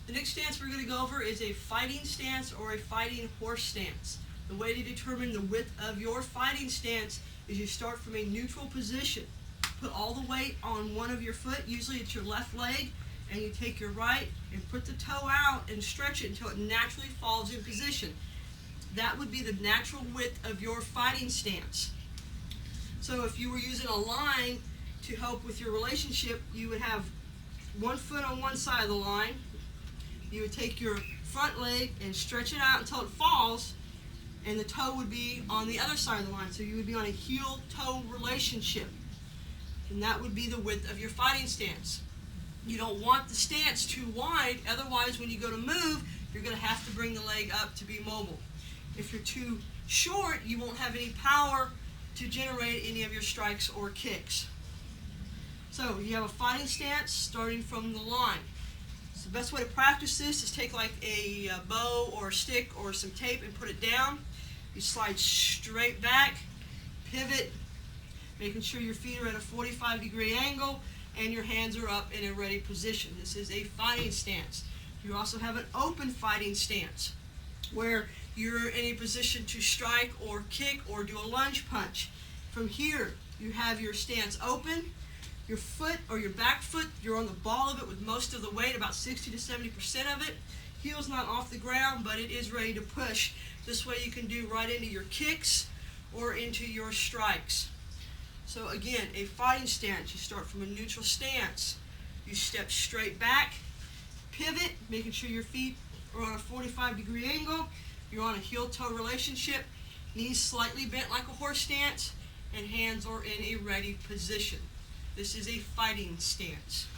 The next stance we're going to go over is a fighting stance or a fighting horse stance. The way to determine the width of your fighting stance is you start from a neutral position. Put all the weight on one of your foot, usually it's your left leg, and you take your right and put the toe out and stretch it until it naturally falls in position. That would be the natural width of your fighting stance. So if you were using a line to help with your relationship, you would have one foot on one side of the line. You would take your front leg and stretch it out until it falls, and the toe would be on the other side of the line. So you would be on a heel-toe relationship. And that would be the width of your fighting stance. You don't want the stance too wide, otherwise when you go to move, you're going to have to bring the leg up to be mobile. If you're too short, you won't have any power to generate any of your strikes or kicks. So you have a fighting stance starting from the line. So the best way to practice this is take like a bow or a stick or some tape and put it down. You slide straight back, pivot, making sure your feet are at a 45-degree angle and your hands are up in a ready position. This is a fighting stance. You also have an open fighting stance where you're in a position to strike or kick or do a lunge punch. From here, you have your stance open. Your foot or your back foot, you're on the ball of it with most of the weight, about 60 to 70% of it. Heel's not off the ground, but it is ready to push. This way you can do right into your kicks or into your strikes. So again, a fighting stance, you start from a neutral stance. You step straight back, pivot, making sure your feet are on a 45-degree angle. You're on a heel-toe relationship, knees slightly bent like a horse stance, and hands are in a ready position. This is a fighting stance.